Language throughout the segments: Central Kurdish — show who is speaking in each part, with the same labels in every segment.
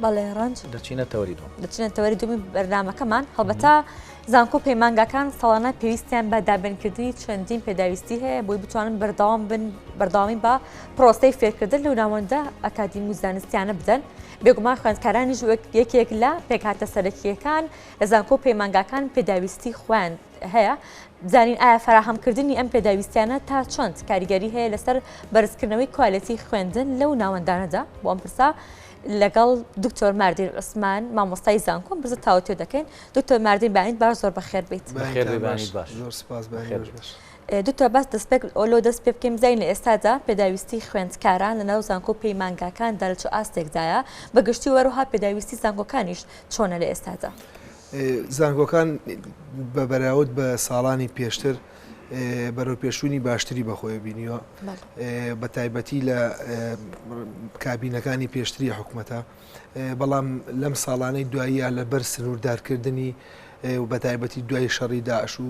Speaker 1: بەڵێ ڕەنج
Speaker 2: دەچینەتەوەری دومی
Speaker 1: بەرنامەکەمان هەڵبەتە زانکۆ پەیمانگاکان ساڵانە پێویستیان بە دابنکردنی چەندین پێداویستی هەیە بۆی بتوانن بەردەوامی بە پرۆسەی فێرکردن لەو ناوەندە ئەکادیمی و زانستیانە بدەن بێگومان خوێندکارانیش یەکێک لە پێکهاتە سەرەکیەکان لە زانکۆ پەیمانگاکان پێداویستی خوێند هەیە بزانین ئایا فراهەمکردنی ئەم پێداویستیانە تا چەند کاریگەری هەیە لەسەر بەرزکردنەوەی کوالیتی خوێندن لەو ناوەندانەدا بۆ ئەم پرسا لەگەڵ دکتۆر ماردین عوسمان مامۆستای زانکۆ برزە تاوەتێ دەکەین دکتۆر ماردین بانیت باش زۆر بەخێر بیت دکتۆر باس ئۆلۆ دەست پێ بکەین بزانین لە ئێستادا پێداویستی خوێندکاران لەناو زانکۆ پەیمانگاکاندا لە چ ئاستێکدایە بەگشتی وەروها پێداویستی زانکۆکانیش چۆنە لە ئێستادا
Speaker 3: زانکۆکان بە بەراورد بە ساڵانی پێشتر بەرەو پێشوونی باشتری بەخۆی بینیوە بە تایبەتی لە کابینەکانی پێشتری حکوومەتە بەڵام لەم ساڵانەی دواییە لەبەر سنووردارکردنی و بە تایبەتی دوای شەڕی داعش و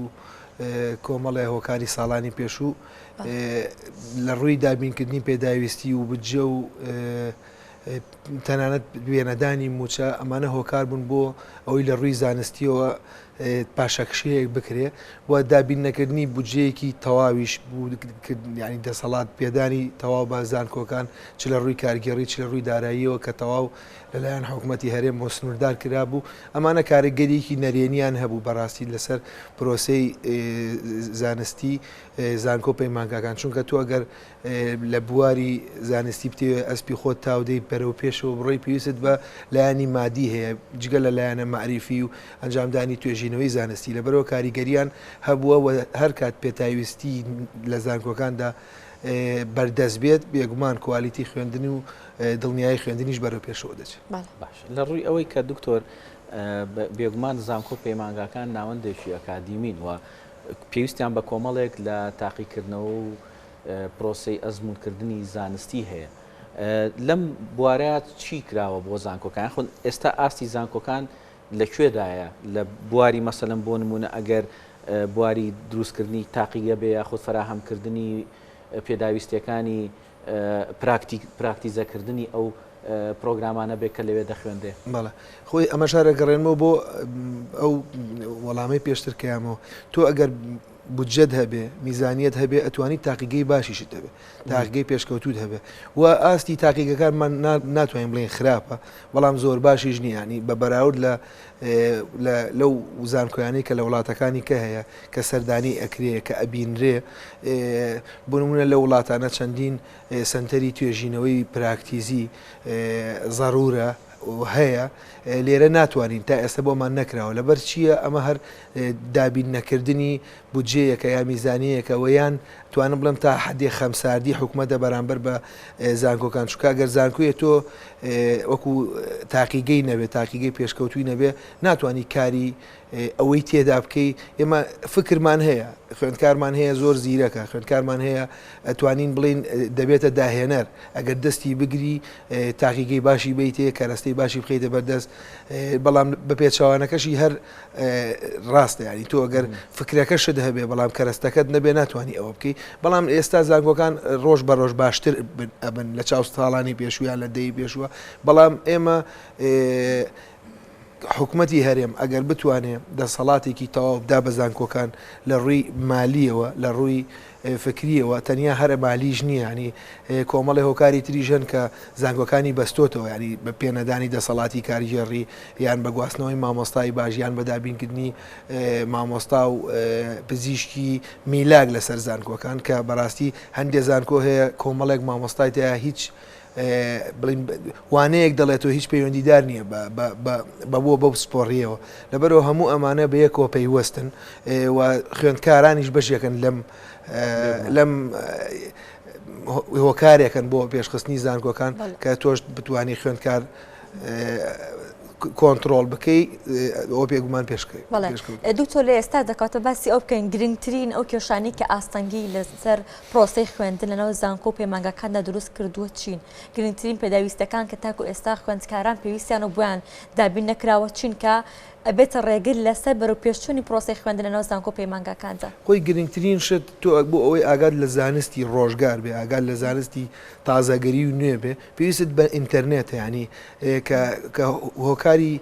Speaker 3: کۆمەڵی هۆکاری ساڵانی پێشوو لە ڕووی دابینکردنی پێداویستی و بجێ و تەنانەت وێنەدانی موچە ئەمانە هۆکار بوون بۆ ئەوەی لە ڕووی زانستیەوە پاشەکشەیەک بکرێ بۆ دابین نەکردنی بودجەیەکی تەواویش ینی دەسەڵات پێدانی تەواو بە زانکۆکان چ لە ڕووی کارگەڕی چ لە ڕووی داراییەوە کە تەواو لەلایەن حکوومەتی هەرێم بۆ سنووردار کرا بوو ئەمانە کارگەریەکی نەرێنیان هەبوو بەڕاستی لەسەر پرۆسەی زانستی زانکۆ پەیمانگاکان چونکە تۆ ئەگەر لە بواری زانستی بتێ ئەسپی خۆت تاودەی بەرەو پێشەوە بڕۆی پێویست بە لایانی مادی هەیە جگە لە لایەنە معریفی و ئەنجامدانی توێژینەوەی زانستی لەبەرەوە کاریگەریان هەبووە و هەر کات پێتاویستی لە زانکۆکاندا بەردەست بێت بێگومان کوالیتی خوێندنی و دڵنیایی خوێندنیش بەرەو پێشەوە دەچێت
Speaker 2: باش لە ڕووی ئەوەی کە دکتۆر بێگومان زانکۆ پەیمانگاکان ناوەندێکی ئەکادیمین و پێویستیان بە کۆمەڵێک لە تاقیکردنەوە و پرۆسەی ئەزمونکردنی زانستی هەیە لەم بوارەیە چی کراوە بۆ زانکۆکان خۆ ئێستا ئاستی زانکۆکان لەکوێدایە لە بواری مەسەلەن بۆ نمونە ئەگەر بواری دروستکردنی تاقیگە بێ یاخود فراهەمکردنی پێداویستیەکانی پراکتیزەکردنی ئەو پرۆگرامانە بێت کە لەوێ دەخوێندێ
Speaker 3: بەڵێ خۆی ئەمە شارە گەڕێنمەوە بۆ ئەو وەڵامی پێشتر کەیامەوە تۆ ئەگەر بودجەت هەبێ میزانیت هەبێ ئەتوانی تاقیگەی باشیشت هەبێ تاقیگەی پێشکەوتوت هەبێ و ئاستی تاقیگەکانمان ناتوانین بڵێن خراپە بەڵام زۆر باشیش نیانی بە بەراورد لەو زانکۆیانەی کە لە وڵاتەکانی کە هەیە کە سەردانی ئەکرێ کە ئەبینرێ بۆ نمونە لە وڵاتانە چەندین سنتەری توێژینەوەی پراکتیزی ضرورە هەیە لێرە ناتوانین تا ئێستا بۆمان نەکراوە لەبەر چییە ئەمە هەر دابین نەکردنی بودجەیەکە یا میزانیەکە وەیان توانم بڵم تا حدی خەمساردی حکوومەتە بەرامبەر بە زانکۆکان چکە گەر زانکۆیە تۆ وەکو تاقیگەی نەبێت تاقیگەی پێشکەوتوی نەبێ ناتوانانی کاری ئەوەی تێدا بکەی ئێمە فکرمان هەیە خوێندکارمان هەیە زۆر زیرەکە خوێندکارمان هەیە ئەتوانین بڵین دەبێتە داهێنەر ئەگەر دەستی بگری تاقیگەی باشی بیتێ کەرەستەی باشی بخەیتە بەردەست بەڵام بە پێچاوانەکەشی هەر ڕاستە ینی تۆ ئەگەر فکرەکەشت هەبێ بەڵام کەرەستەکەت نەبێ ناتوانانی ئەوە بکەی بەڵام ئێستا زانکۆکان ڕۆژ بە ڕۆژ باشتر ئەبن لە چاو ساڵانی پێشویان لە دەی پێشووە بەڵام ئێمە حکوومەتی هەرێم ئەگەر بتوانێت دەسەڵاتێکی تەواو بدا بە زانکۆکان لە ڕووی مالیەوە لە ڕووی فکریەوە تەنیا هەرە مالیش نییە ینی کۆمەڵی هۆکاری تریژەن کە زانکۆکانی بەستۆتەوە ینی بە پێنەدانی دەسەڵاتی کاریگەڕی یان بە گواستنەوەی مامۆستای باشیان بە دابینکردنی مامۆستا و پزیشکی میلاک لەسەر زانکۆکان کە بەڕاستی هەندێک زانکۆ هەیە کۆمەڵێک مامۆستای تەیە هیچ وانەیەک دەڵێتەوە هیچ پەیوەندیدار نییە بە بۆ بەو سپۆڕیەوە لەبەرەوە هەموو ئەمانە بە یەکەوە پەیوەستن و خوێندکارانیش بەشێکن لەم هۆکارێکن بۆ پێشخستنی زانکۆکان کە تۆش بتوانانی خوێندکار کۆنتترۆل بکەی ئەو پێگومان پێشکەی
Speaker 1: دوکتۆر لە ئێستا دەکاتە باسی ئەو بکەین گرنگترین ئەو کێشانی کە ئاستەنگی لەسەر پرۆسەی خوێندن لەنەوە زانکۆ پەیمانگاکاندا دروست کردووە چین گرنگترین پێداویستەکان کە تاکو ئێستا خوێندکاران پێویستیان و بۆیان دابین نەکراوە چین کە ئەبێتە ڕێگر لەسەر بەرەو پێشچوونی پرۆسی خوێندنەوە زانکۆ پەیمانگاکاندا.
Speaker 3: خۆی گرنگترین شت تۆ بۆ ئەوەی ئاگاد لە زانستی ڕۆژگار بێ، ئاگاد لە زانستی تازەگەری و نوێ بێ، پێویست بە ئینتەرنێت، ینی کە هۆکاری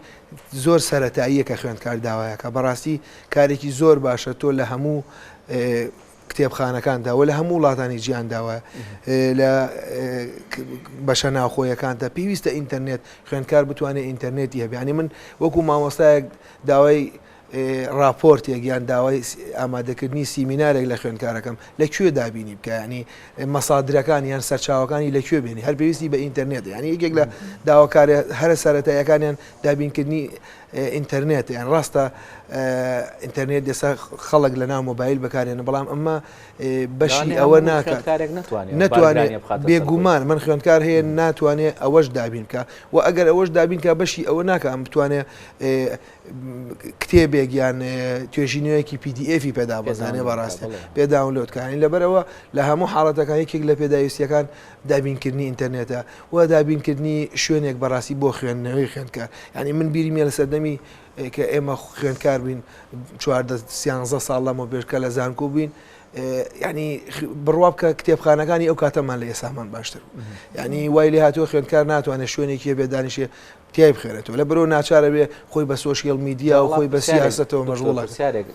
Speaker 3: زۆر سەرەتاییە کە خوێندکار داوایە کە بەڕاستی کارێکی زۆر باشە تۆ لە هەموو کتێبخانەکاندا و لە هەموو وڵاتانی گیان داوە لە بەشە ناوخۆیەکاندا پێویستە ئینتەرنێت خوێندکار بتوانێت ئینتەرنێتی هەبێ. ینی من وەکو مامۆستایەک داوای راپۆرتێک یان داوای ئامادەکردنی سیمینارێک لە خوێندکارەکەم لەکوێ دابینی بکە، ینی مەسادرەکان یان سەرچاوەکانی لەکوێ بێنی، هەر پێویستی بە ئینتەرنێت، ینی یەکێک لە داواکارە هەرە سەرەتاییەکانیان دابینکردنی ئینتەرنێت، یان ڕاستە ئینتەرنێت دێسا خەڵک لە ناو مۆبایل بەکارێنە، بەڵام ئەمە بەشی ئەوە ناکات، ناتوانێت بێگومان من خوێندکار هەیە ناتوانێت ئەوەش دابین بکە، و ئەگەر ئەوەش دابین کە بەشی ئەوە ناکە ئەم بتوانێت کتێبێک یان توێژینەوەیەکی PDFی پێدا بەزانێ بەڕاستە پێداونلۆدکانی لەبەرەوە لە هەموو حاڵەتەکان یەکێک لە پێداویستیەکان دابینکردنی ئینتەرنێتە و دابینکردنی شوێنێک بەڕاستی بۆ خوێندنەوەی خوێندکار. ینی من بیری مێ لە سەردەمی کە ئێمە خوێندکار بین 13 ساڵ لەمە بێژکە لە زانکۆ بووین، ینی بڕوا بکە کتێبخانەکانی ئەو کاتەمان لە ئێسامان باشتر بوو، ینی وای لێ هاتووە خوێندکار ناتوانێت شوێنێکی بێ دانیشێ تیای بخێنێتەوە، لە بەرەوە ناچارە بێ خۆی بە سۆشیال میدیا و خۆی بە سیاستەوە مەشغوڵە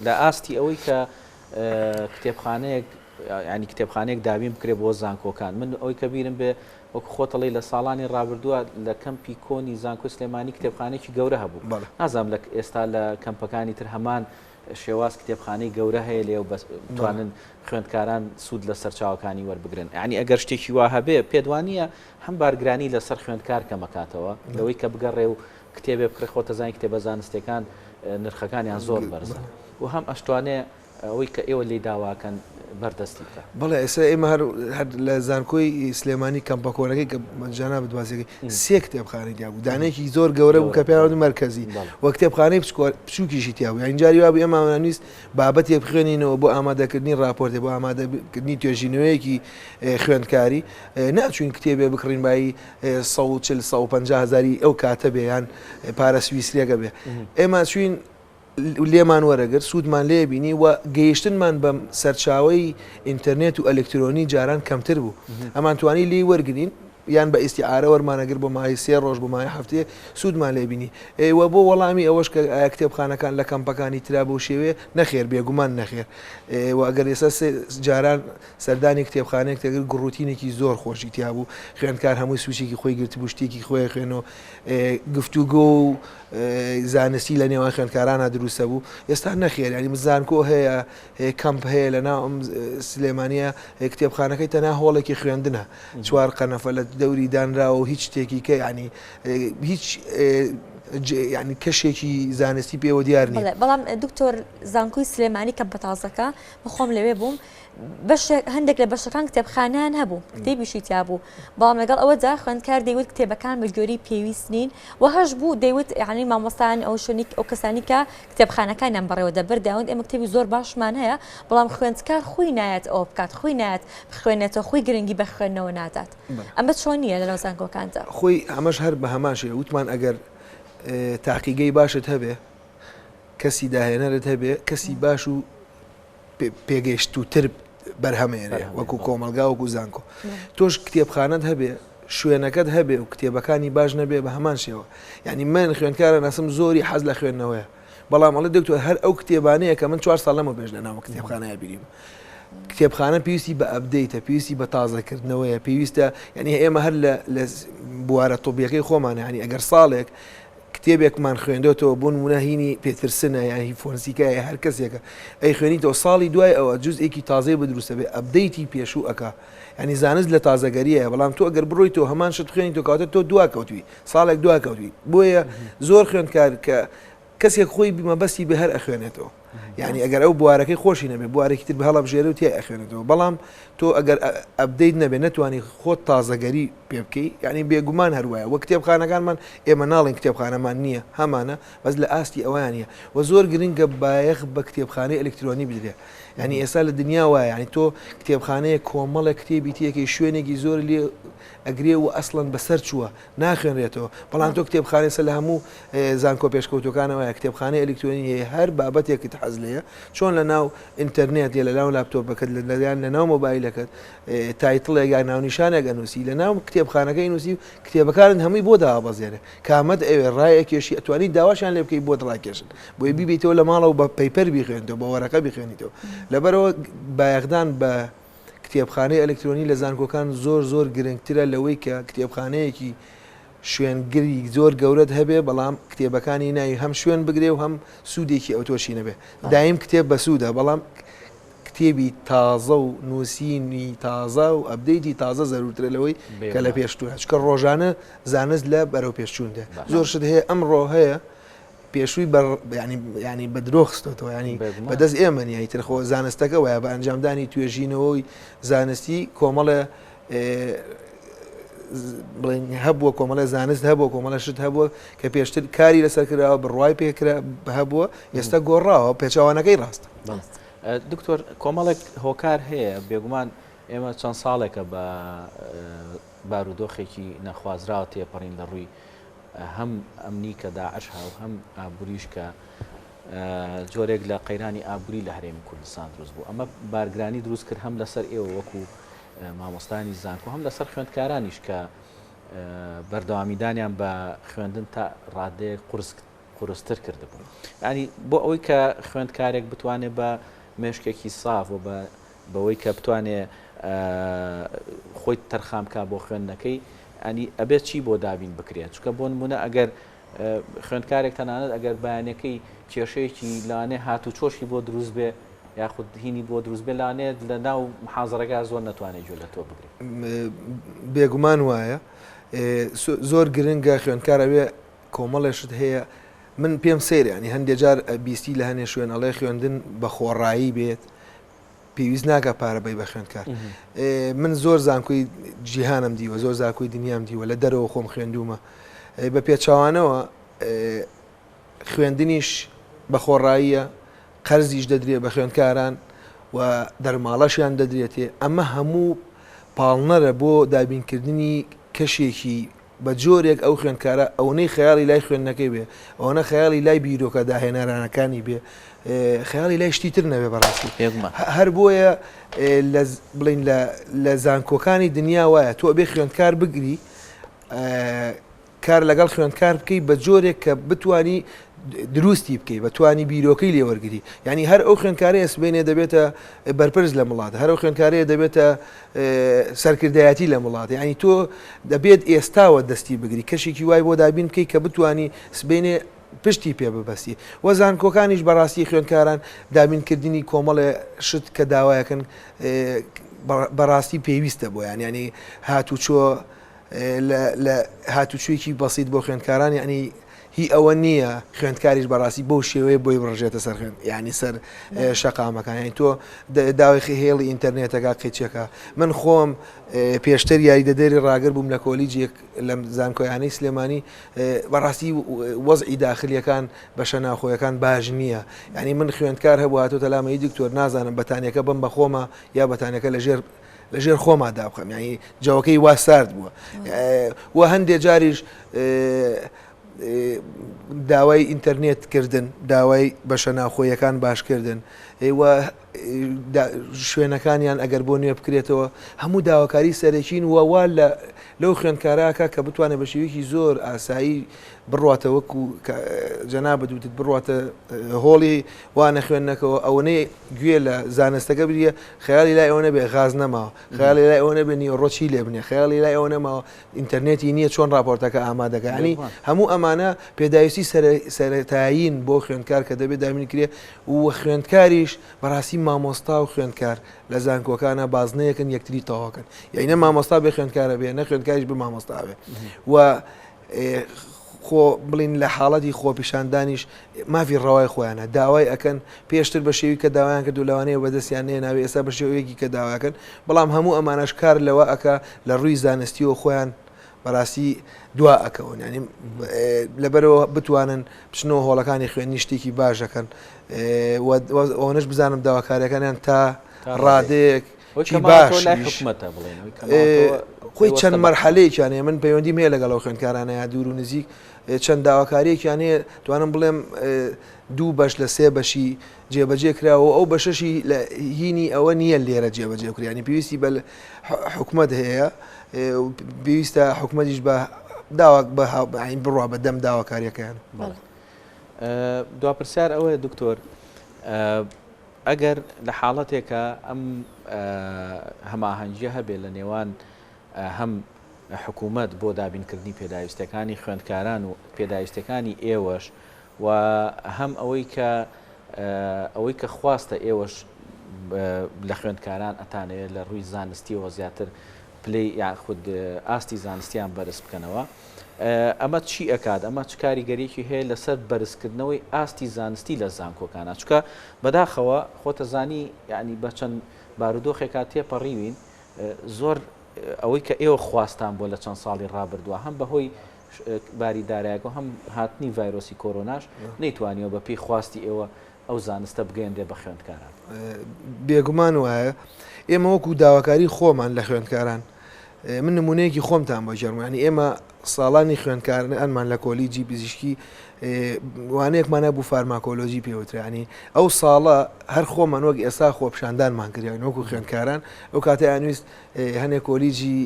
Speaker 2: لە ئاستی ئەوەی کە کتێبخانەیەک ینی کتێبخانەیەک دابین بکرێت بۆ زانکۆکان. من ئەوەی کە بیرم بێ وەکو خۆتەڵی لە ساڵانی ڕابردووە لە کەمپی کۆنی زانکۆ سلێمانی کتێبخانێکی گەورە هەبوو، نازانم لە ئێستا لە کەمپەکانی تر هەمان شێواز کتێبخانەی گەورە هەیە لێ و بتوانن خوێندکاران سوود لە سەرچاوەکانی وەربگرن. ینی ئەگەر شتێکی وا هەبێ پێدوانیە هەم بارگرانی لەسەر خوێندکار کەمەکاتەوە لەوەی کە بگەڕێ و کتێبێ بکڕێ خۆتە زانی کتێبە زانستیەکان نرخەکانیان زۆر بەرزە و هەم ئەشتوانێ ئەوەی کە ئێوە لێ داواکەن بەردەستی بکە.
Speaker 3: بەڵێ ئێستا ئێمە هەر لە زانکۆی سلێمانی کەمپەکۆنەکەی کە جانا بدوازێکی سێ کتێبخانەی دیابوو، دانەیەکی زۆر گەورە بوو کە پێیان مەرکەزی و کتێبخانەی بچووکیشی تیابوو، ئەینجاری وابوو ئێمە ئەمانویست بابەتێک بخوێنینەوە بۆ ئامادەکردنی راپۆرتێ بۆ ئامادەکردنی توێژینەوەیەکی خوێندکاری، ناچوین کتێبێ بکڕین بای 140-150 هزاری ئەو کاتە بێ یان پارە سویسریەکە بێ، ئێمە چوین لێمان وەرەگرت سوودمان لێ بینی و گەیشتنمان بە سەرچاوی ئینتەرنێت و ئەلکترۆنی جاران کەمتر بوو، ئەمان توانی لێی وەرگین یان بە ئیسیعارە وەرمانەگر بۆ مای 3 ڕۆژ بۆ مای هەفتێ سوودمان لێ بینی. ئێوە بۆ وەڵامی ئەوەش کە کتێبخانەکان لە کەمپەکانی ترا بۆ شێوێ نەخێر بێگومان نەخێر، و ئەگەر ئێستا جاران سەردانی کتێبخانەیەک تەگەر گڕوتینێکی زۆر خۆشی تیا بوو، خوێندکار هەمووی سوچێکی خۆی گرتی بوو شتێکی خۆی خوێنەوە گفتوگۆ و زانستی لە نێوان خوێندکارانە دروستە بوو. ئێستا نەخێر، ینی زانکۆ هەیە کەمپ هەیە لە ناو ئەم سلێمانیە کتێبخانەکەی تەنها هۆڵێکی خوێندنە 4 قەنەفە لە دەوری دانراوە و هیچ شتێکی کە ینی هیچ ینی کەشێکی زانستی پێوە دیار نیە.
Speaker 1: بەڵام دکتۆر زانکۆی سلێمانی کەم بەتازەکە بخۆم لەوێ بووم هەندێک لە بەشەکان کتێبخانیان هەبوو کتێبیشی تیا بوو، بەڵام لەگەڵ ئەوەدا خوێندکار دەیوت کتێبەکان بە گوێرەی پێویست نین و هەش بوو دەیوت ینی مامۆستایان ئەو کەسانی کە کتێبخانەکانیان بەڕێوە دەبەر داوت ئێمە کتێبی زۆر باشمان هەیە، بەڵام خوێندکار خۆی نایەت ئەوە بکات، خۆی نایەت بخوێنێتەوە، خۆی گرنگی بە خوێندنەوە نادات. ئەمە چۆن نییە لەناو زانکۆکاندا؟
Speaker 3: خۆی ئەمەش هەر بە هەماشێ وتمان ئەگەر تاقیگەی باشت هەبێ، کەسی داهێنەرت هەبێ، کەسی باش و پێگەیشتوتر بەرهەمێنێ وەکو کۆمەلگا وەکو زانکۆ، تۆش کتێبخانەت هەبێ شوێنەکەت هەبێ و کتێبەکانی باش نەبێ بە هەمان شێوە. ینی من خوێندکارە ناسم زۆری حەز لە خوێندنەوەیە، بەڵام ئەڵێ دکتۆر هەر ئەو کتێبانەیە کە من 4 ساڵ لەمە بێژ لە ناوە کتێبخانەیە بیریم، کتێبخانە پێویستی بە ئەپدەیتە، پێویستی بە تازەکردنەوەیە، پێویستە ینی ئێمە هەر لە بوارە تۆبیەکەی خۆمانە، ینی ئەگەر ساڵێک کتێبێکمان خوێندێتەوە بۆ نمونە هینی پێترسنە یان هی فۆنسیکایە هەر کەسێکە ئەی خوێنیتەوە ساڵی دوای ئەوە جوزئێکی تازەی بەدروستە بێ ئەپدەیتی پێشوو ئەکا، ینی زانست لە تازەگەریەیە، بەڵام تۆ ئەگەر بڕۆیتەوە هەمان شت خوێنیتەوە کاتە تۆ دواکەوتوی ساڵێک دواکەوتوی، بۆیە زۆر خوێندکار کە کەسێک خۆی مەبەستی بە هەر ئەخوێنێتەوە، یعنی ئەگەر ئەو بوارەکەی خۆشی نەبێ بوارێکی تر بە هەڵە بژێرە و تیا ئەخوێنێتەوە بەڵام تۆ ئەگەر ئەبدەیت نەبێ نتوانانی خۆت تازەگەری پێ بکەی یعنی بێگومان هەروایە وە کتێبخانەکانمان ئێمە ناڵین کتێبخانەمان نییە هەمانە بەس لە ئاستی ئەویان نیە و زۆر گرنگە بایەخ بە کتێبخانەی ئەلکترۆنی بدرێ ینی ئێستا لە دنیا وایە ینی تۆ کتێبخانەیە کۆمەڵە کتێبی تێکی شوێنێکی زۆر لێ ئەگرێ و ئەسڵەن بەسەر چووە ناخوێنرێتەوە بەڵام تۆ کتێبخانەی سە لە هەموو زانکۆ پێشکەوتەکانەوەیە کتێبخانەی ئەلکترۆنی هەیە هەر بابەتێکت حەز لێیە چۆن لە ناو ئینتەرنێت لە ناو لاپتۆپەکەت لەلایەن لە ناو مۆبایلەکەت تایتڵێک یا ناونیشانێک ئەنووسی لە ناو کتێبخانەکەی نووسی و کتێبەکانت هەمووی بۆ دابەزێنێ کامەت ئەوێ ڕایەکێشی ئەتوانی داواشیان لێ بکەی بۆ دڕاکێشن بۆی بیبیتەوە لە ماڵەوە بە پەیپەر بیخوێنیتەوە بە وەرەقە بخوێنیتەوە لەبەرەوە بایەخدان بە کتێبخانەی ئەلکترۆنی لە زانکۆکان زۆر گرنگترە لەوەی کە کتێبخانەیەکی شوێنگری زۆر گەورەت هەبێ بەڵام کتێبەکانی ناوی هەم شوێن بگرێ و هەم سوودێکی ئەوتۆشی نەبێ دایم کتێب بە سوودە بەڵام کتێبی تازە و نووسینی تازە و ئەبدەیتی تازە زەرورترە لەوەی کە لە پێشتوە چکە ڕۆژانە زانست لە بەرەو پێشچووندا زۆر شت هەیە ئەمڕۆ هەیە پێشووی ینی بە درۆخستەوە ینی بەدەست ئێمە نیایتر خۆ زانستەکە وایە بە ئەنجامدانی توێژینەوەی زانستی کۆمەڵە بڵێن هەبووە کۆمەڵە زانست هەبووە کۆمەڵە شت هەبووە کە پێشتر کاری لەسەرکراوە بڕوای پێکرا هەبووە ئێستا گۆڕاوە پێچوانەکەی ڕاستە.
Speaker 2: دکتۆر کۆمەڵێک هۆکار هەیە بێگومان ئێمە چەند ساڵێکە بە بارودۆخێکی نەخوازراوە تێپەڕین لە ڕووی هەم ئەمنی کە داعش هاو هەم ئابووریش کە جۆرێک لە قەیرانی ئابووری لە هەرێمی کوردستان دروست بوو ئەمە بارگرانی دروست کرد هەم لەسەر ئێوە وەکو مامۆستانی زانکۆ هەم لەسەر خوێندکارانیش کە بەردەوامیدانیان بە خوێندن تا ڕادەیەک قورستر کردبوو ینی بۆ ئەوەی کە خوێندکارێک بتوانێت بە مێشکێکی ساف و بەوەی کە بتوانێت خۆی تەرخامکە بۆ خوێندنەکەی ئەنی ئەبێت چی بۆ دابین بکرێت چکە بۆ نمونە ئەگەر خوێندکارێک تەنانەت ئەگەر بەیانەکەی کێشەیەکی لاانێ هاتو چۆشی بۆ دروست بێ یاخود هینی بۆ دروست بێ لاانێت لە ناو محازەرەکە زۆر ناتوانێت جۆ لە تۆ بگرێت
Speaker 3: بێگومان وایە زۆر گرنگە خوێندکارەوێ کۆمەڵێشت هەیە من پێم سەیرە ینی هەندێک جار بیستی لە هەنێ شوێنەڵێ خوێندن بە خۆڕایی بێت پێویست ناکە پارە بەی بە خوێندکار من زۆر زانکۆی جیهانم دیوە زۆر زانکۆی دنیام دیوە لە دەرەوە خۆم خوێندومە بە پێچاوانەوە خوێندنیش بە خۆڕاییە قەرزیش دەدرێت بە خوێندکاران و دەرماڵەشیان دەدرێتێ ئەمە هەموو پاڵنەرە بۆ دابینکردنی کەشێکی بە جۆرێک ئەو خوێندکارە ئەوەی خەیاڵی لای خوێندنەکەی بێ ئەوەنە خەیاڵی لای بیرۆکە داهێنەرانەکانی بێ خەیاڵی لای شتی تر نەبێ بەڕاستی هەر بۆیە بڵین لە زانکۆکانی دنیا وایە تۆ بێ خوێندکار بگری کار لەگەڵ خوێندکار بکەی بە جۆرێک کە بتانی دروستی بکەی بەتوانی بیرۆکەی لێوەرگری ینی هەر ئەو خوێندکارەیە سبێنێ دەبێتە بەرپرس لە وڵات هەر ئەو خوێندکارەیە دەبێتە سەرکردایەتی لە وڵات ینی تۆ دەبێت ئێستاوە دەستی بگری کەشێکی وای بۆ دابین بکەی کە بتانی سبێنێ پشتی پێ ببەستی وەزان کۆکانیش بەڕاستی خوێندکاران دابینکردنی کۆمەڵێ شت کە داوایەکەن بەڕاستی پێویستە بۆ ینی هاتوچۆ لە هاتوچوویەکی بەسیت بۆ خوێندکاران ینی هی ئەوە نییە خوێندکاریش بەڕاستی بۆ شێوەیە بۆی بڕژێتە سەر خوێن ینی سەر شەقامەکان یانی تۆ داوای هێڵی ئینتەرنێتەکە قیچەکە من خۆم پێشتر یاریدەدەری ڕاگر بووم لە کۆلیجێک لە زانکۆیانەی سلێمانی بەڕاستی وەزعی داخلیەکان بە شەناخۆیەکان باش نییە ینی من خوێندکار هەبوو هاتۆتە لامەی دکتۆر نازانم بەتانیەکە بم بە خۆمە یا بەتانەکە لەژێر خۆمادا بخەم ینی جاوەکەی وا سارد بووە و هەندێک جاریش داوای ئینتەرنێتکردن داوای بە شەناخۆیەکان باشکردن شوێنەکانیان ئەگەر بۆ نوێ بکرێتەوە هەموو داواکاری سەرەکین وەوا لەو خوێندکاراکە کە بتوانێت بە شێوەیەکی زۆر ئاسایی بڕاتە وەکو جەنابەت وتت بڕاتە هۆڵی وانە خوێندنەکەەوە ئەوەنەی گوێ لە زانستەکە بریە خەیاڵی لای ئەوە نەبێ غاز نەماوە خەیاڵی لای ئەوە نەبێ نیوڕۆچی لێ بنێ خەیاڵی لای ئەوە نەماوە ئینتەرنێتی نییە چۆن راپۆرتەکە ئامادەکە ینی هەموو ئەمانە پێداویستی سەرەتایین بۆ خوێندکار کە دەبێت دامین کرێ و خوێندکاریش بەڕاستی مامۆستا و خوێندکار لە زانکۆکانە بازنەیەکن یەکتری تەواوکەن یعنی نە مامۆستا بێ خوێندکارە بێ نە خوێندکاریش بە مامۆستا بێ و خۆ بڵین لە حاڵەتی خۆپیشاندانیش مافی ڕەوای خۆیانە داوای ئەکەن پێشتر بە شێوی کە داوایان کە دوولەوانەیە بەدەستیان نێ ناوی ئێستا بە شێوەیەکی کە داواکەن بەڵام هەموو ئەمانەش کار لەوە ئەکا لە ڕووی زانستیەوە خۆیان بەڕاستی دوا ئەکەون ینی لەبەرەوە بتوانن بچنەوە هۆڵەکانی خوێنی شتێکی باشەکەن ئەوەنش بزانم داواکاریەکانیان تا ڕادەیەک خۆی چەند مەرحەلەیەکیانەیە من پەیوەندیم هەیە لەگەڵ ئەو خوێندکارانەیە دوور و نزیک چەند داواکاریەکیانەیە توانم بڵێم دوو بەش لە سێ بەشی جێبەجێ کراوە ئەو بەشەشی لە هینی ئەوە نییە لێرە جێبەجێ کورانی پێویستی بە حکومت هەیە پێویستە حکومەتیش بە داواک بەین بڕوا بە دەم داواکاریەکەیان
Speaker 2: دوپرسیار ئەوەیە دکتۆر ئەگەر لە حاڵەتێکە ئەم هەماهەنگیە هەبێت لە نێوان هەم حکوومەت بۆ دابینکردنی پێداویستەکانی خوێندکاران و پێداویستەکانی ئێوەش و هەم ئەوەی کە خواستە ئێوەش لە خوێندکاران ئەتانەیە لە ڕووی زانستیەوە زیاتر پلەی یاخود ئاستی زانستیان بەرز بکەنەوە ئەمە چی ئەکات ئەمە چ کاریگەریەکی هەیە لەسەر بەرزکردنەوەی ئاستی زانستی لە زانکۆکانە چکە بەداخەوە خۆتەزانی یعنی بە چەند بارودۆخێکا تێپەڕیوین زۆر ئەوەی کە ئێوە خواستان بۆ لە چەند ساڵی ڕابردووە هەم بەهۆی باریدارایەکە هەم هاتنی ڤایرۆسی کۆرۆناش نەیتوانیەوە بە پێی خواستی ئێوە ئەو زانستە بگەێنرێ بە خوێندکاران
Speaker 3: بێگومان وایە ئێمە وەکو داواکاری خۆمان لە خوێندکاران من نمونەیەکی خۆمتان بۆ جەرمانی ئێمە ساڵانی خوێندکارن ئەنمان لە کۆلیجی پزیشکی وانەیەکمانە بوو فارماکۆلۆژی پێوترانی ئەو ساڵە هەر خۆمان وەک ئێستا خۆپشاندانمان کردیان وەکو خوێندکاران ئەو کاتە یانویست هەنێک کۆلیجی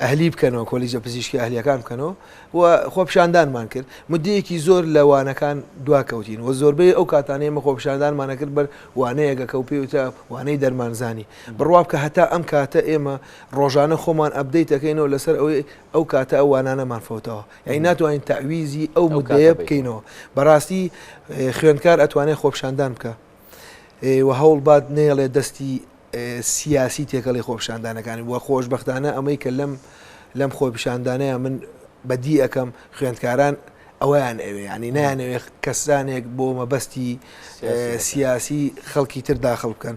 Speaker 3: ئەهلی بکەنەوە کۆلیجە پزیشکی ئەهلیەکان بکەنەوە و خۆپشاندانمان کرد مدەیەکی زۆر لە وانەکان دواکەوتین و زۆربەی ئەو کاتانەیە ئێمە خۆپشاندانمانە کرد بەر وانەیەکە کە پێوتە وانەی دەرمانزانی بڕواب کە هەتا ئەم کاتە ئێمە ڕۆژانە خۆمان ئەبدەیتەکەینەوە لەسەر ئەو کاتە ئەو وانانەمان فەوتەوە یعنی ناتوانین تەعویزی ئەو مدەیە بکەینەوە بەڕاستی خوێندکار ئەتوانێت خۆپشاندان بکە و هەوڵ باد نێڵێ دەستی سیاسی تێکەڵی خۆپشاندانەکانی وە خۆشبەختانە ئەمەی کە لەم خۆپشاندانەیە من بەدی ئەەکەم خوێندکاران ئەویان ئەوێ ینی نایانەوێ کەسانێک بۆ مەبەستی سیاسی خەڵکی تر داخل بکەن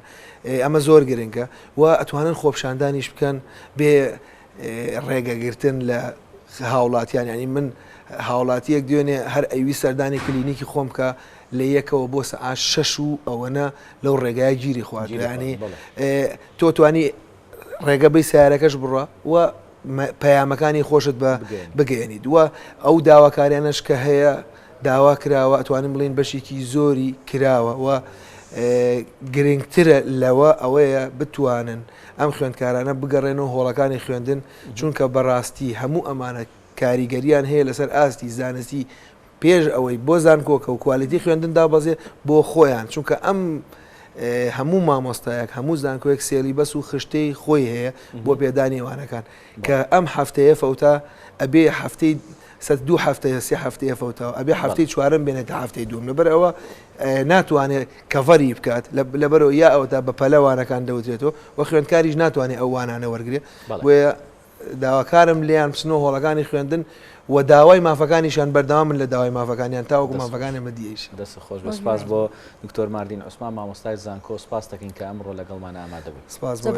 Speaker 3: ئەمە زۆر گرنگە و ئەتوانن خۆپشاندانیش بکەن بێ ڕێگەگرتن لە هاوڵاتیان ینی من هاوڵاتیەک دوێنێ هەر ئەوی سەردانی کلینیکی خۆم کە لە یەکەوە بۆ سەعات 6 ئەوەنە لەو ڕێگای گیری خواردیانی تۆ توانی ڕێگە بەی سیارەکەش بڕە و پەیامەکانی خۆشت بە بگەێنیت وە ئەو داواکاریانش کە هەیە داوا کراوە ئەتوانین بڵین بەشێکی زۆری کراوە و گرنگترە لەوە ئەوەیە بتوانن ئەم خوێندکارانە بگەڕێنەوە هۆڵەکانی خوێندن چونکە بەڕاستی هەموو ئەمانە کاریگەریان هەیە لەسەر ئاستی زانستی پێش ئەوەی بۆ زانکۆکە و کوالیتی خوێندندا بەزێ بۆ خۆیان چونکە ئەم هەموو مامۆستایەک هەموو زانکۆیەک سێلی بەس و خشتەی خۆی هەیە بۆ پێدانی وانەکان کە ئەم هەفتەیە فەوتا ئەبێ هەفتەی 2 هەفتەیە 3 هەفتەیە فەوتەوە ئەبێ هەفتەی چوارم بێنێتە هەفتەی دوم لەبەر ئەوە ناتوانێت کەڤەری بکات لەبەرەوە یا ئەوەتا بە پەلەوانەکان دەوترێتەوە و خوێندکاریش ناتوانێت ئەو وانانە وەرگێ بۆیە داواکارم لیان بچنەوە هۆڵەکانی خوێندن و داوای مافەکانیشان بەردەوام من لە داوای مافەکانیان تاوەکو مافەکانی مەدیەیش
Speaker 2: دەست خۆش بە سپاس بۆ دکتۆر ماردین عوسمان مامۆستای زانکۆ سپاس دەکەین کە ئەمڕۆ لەگەڵمان ئامادە بوویت.
Speaker 3: سپاس بۆ